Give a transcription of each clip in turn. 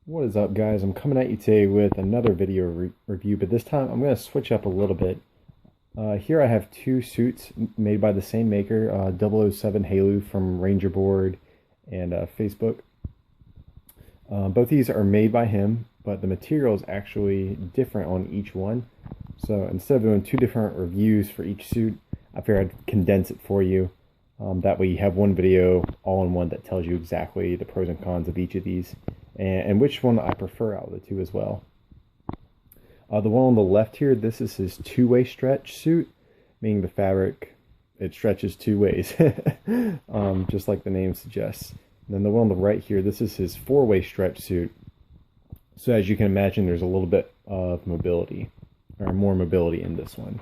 What is up, guys? I'm coming at you today with another video review, but this time I'm going to switch up a little bit. Here I have two suits made by the same maker, 007 Halu from Ranger Board and Facebook. Both these are made by him, but the material is actually different on each one. So instead of doing two different reviews for each suit, I figured I'd condense it for you. That way you have one video all in one that tells you exactly the pros and cons of each of these and which one I prefer out of the two as well. The one on the left here, this is his two-way stretch suit, meaning the fabric, it stretches two ways, just like the name suggests. And then the one on the right here, this is his four-way stretch suit. So as you can imagine, there's a little bit of mobility, or more mobility in this one.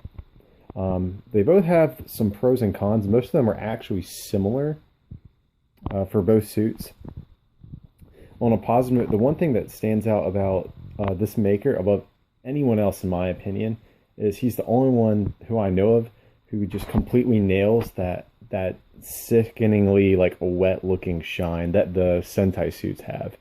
They both have some pros and cons. Most of them are actually similar for both suits. On a positive note, the one thing that stands out about this maker above anyone else, in my opinion, is he's the only one who I know of who just completely nails that sickeningly like a wet looking shine that the Sentai suits have.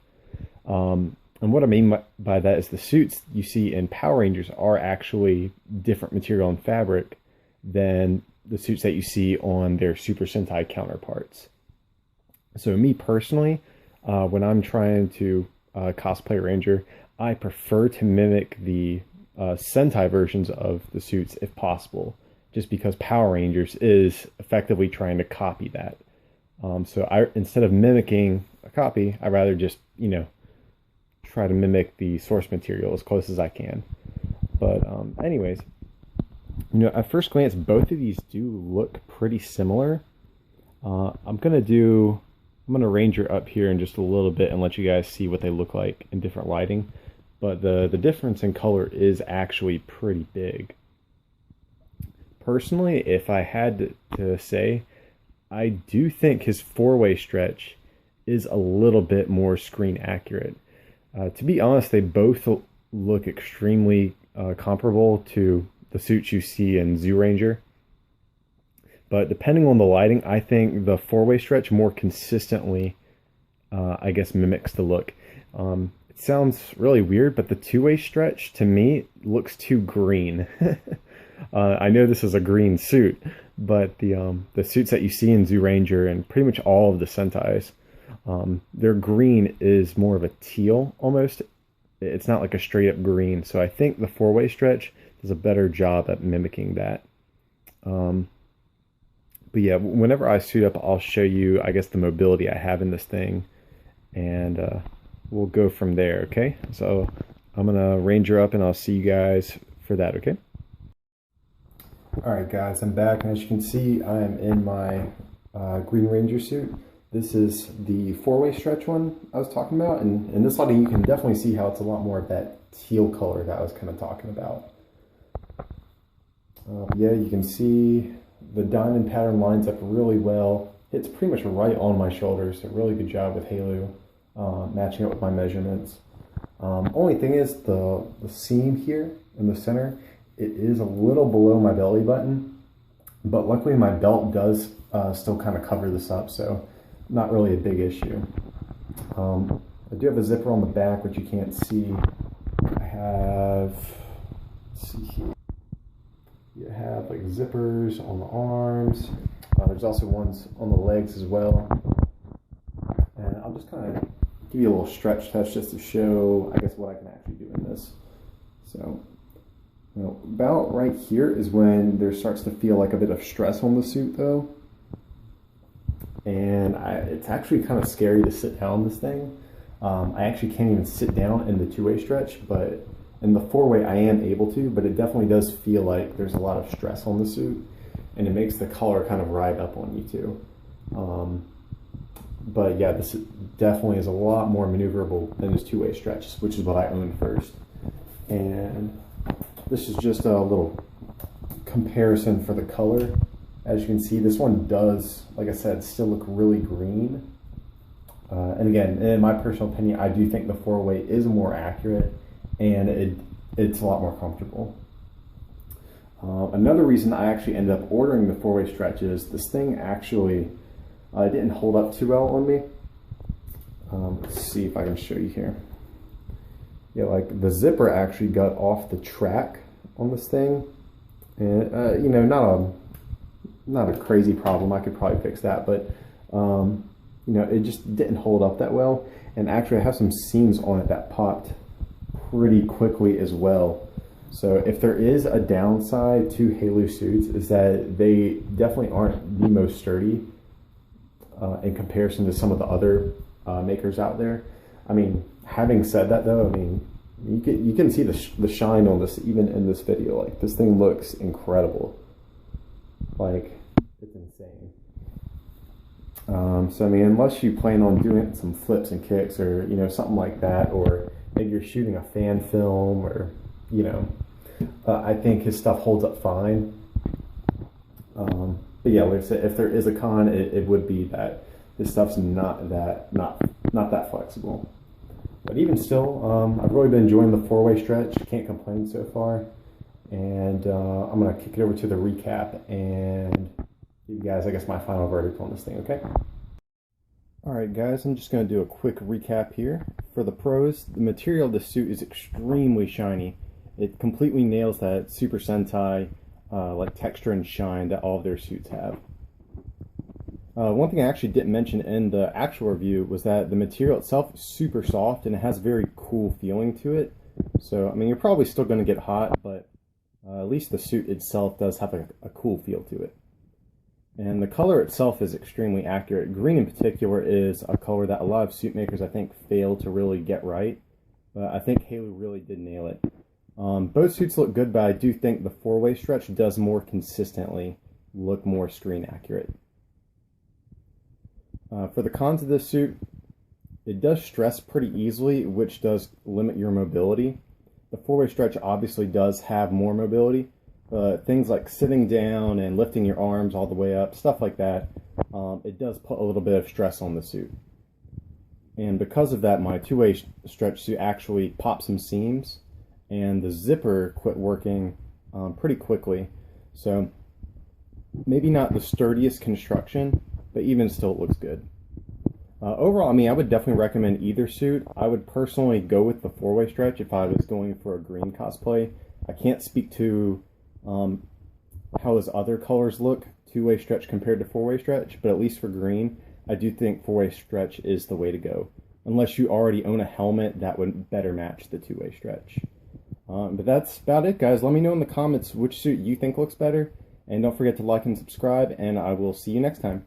And what I mean by that is the suits you see in Power Rangers are actually different material and fabric than the suits that you see on their Super Sentai counterparts. So me personally, when I'm trying to cosplay Ranger, I prefer to mimic the Sentai versions of the suits if possible, just because Power Rangers is effectively trying to copy that. So instead of mimicking a copy, I'd rather just, try to mimic the source material as close as I can. But anyways, at first glance, both of these do look pretty similar. I'm gonna Ranger up here in just a little bit and let you guys see what they look like in different lighting. But the difference in color is actually pretty big. Personally, if I had to say, I do think his four-way stretch is a little bit more screen accurate. To be honest, they both look extremely comparable to the suits you see in Zyuranger. But depending on the lighting, I think the four-way stretch more consistently, I guess, mimics the look. It sounds really weird, but the two-way stretch, to me, looks too green. I know this is a green suit, but the suits that you see in Zyuranger and pretty much all of the Sentais, their green is more of a teal almost. It's not like a straight up green. So I think the four-way stretch does a better job at mimicking that. But yeah, whenever I suit up, I'll show you, I guess, the mobility I have in this thing. And we'll go from there, okay? So I'm going to Ranger up and I'll see you guys for that, okay? Alright guys, I'm back, and as you can see, I am in my Green Ranger suit. This is the four-way stretch one I was talking about, and in this lighting you can definitely see how it's a lot more of that teal color that I was kind of talking about. Yeah, you can see the diamond pattern lines up really well. It's pretty much right on my shoulders, so really good job with Halu, matching up with my measurements. Only thing is the seam here in the center, it is a little below my belly button, but luckily my belt does still kind of cover this up, so not really a big issue. I do have a zipper on the back, which you can't see. I have, let's see here. You have like zippers on the arms. There's also ones on the legs as well. And I'll just kind of give you a little stretch test just to show, I guess, what I can actually do in this. So, about right here is when there starts to feel like a bit of stress on the suit though. And it's actually kind of scary to sit down this thing. I actually can't even sit down in the two-way stretch, but in the four-way I am able to, but it definitely does feel like there's a lot of stress on the suit, and it makes the color kind of ride up on you too. But yeah, this definitely is a lot more maneuverable than his two-way stretch, which is what I owned first. And this is just a little comparison for the color. As you can see, this one does, like I said, still look really green. And again, in my personal opinion, I do think the four-way is more accurate, and it's a lot more comfortable. Another reason I actually ended up ordering the four-way stretch is this thing actually didn't hold up too well on me. Let's see if I can show you here. Yeah, like the zipper actually got off the track on this thing, and you know, not a crazy problem. I could probably fix that, but you know, it just didn't hold up that well. And actually, I have some seams on it that popped pretty quickly as well. So if there is a downside to Halo suits, is that they definitely aren't the most sturdy in comparison to some of the other makers out there. I mean, having said that though, I mean, you can see the shine on this even in this video. Like, this thing looks incredible. Like, it's insane. So I mean, unless you plan on doing some flips and kicks, or you know, something like that, or maybe you're shooting a fan film, or you know, I think his stuff holds up fine. But yeah, like I said, if there is a con, it would be that this stuff's not that flexible. But even still, I've really been enjoying the four-way stretch. Can't complain so far. And I'm gonna kick it over to the recap and give you guys, I guess, my final verdict on this thing. Okay. All right, guys, I'm just going to do a quick recap here. For the pros, the material of the suit is extremely shiny. It completely nails that Super Sentai like texture and shine that all of their suits have. One thing I actually didn't mention in the actual review was that the material itself is super soft and it has a very cool feeling to it. So, I mean, you're probably still going to get hot, but at least the suit itself does have a cool feel to it. And the color itself is extremely accurate. Green in particular is a color that a lot of suit makers, I think, fail to really get right. But I think Halo really did nail it. Both suits look good, but I do think the four-way stretch does more consistently look more screen accurate. For the cons of this suit, it does stress pretty easily, which does limit your mobility. The four-way stretch obviously does have more mobility. Things like sitting down and lifting your arms all the way up, stuff like that, it does put a little bit of stress on the suit. And because of that, my two-way stretch suit actually popped some seams, and the zipper quit working pretty quickly. So maybe not the sturdiest construction, but even still it looks good. Overall, I mean, I would definitely recommend either suit. I would personally go with the four-way stretch if I was going for a green cosplay. I can't speak to how his other colors look, two-way stretch compared to four-way stretch, but at least for green, I do think four-way stretch is the way to go. Unless you already own a helmet that would better match the two-way stretch. But that's about it, guys. Let me know in the comments which suit you think looks better. And don't forget to like and subscribe, and I will see you next time.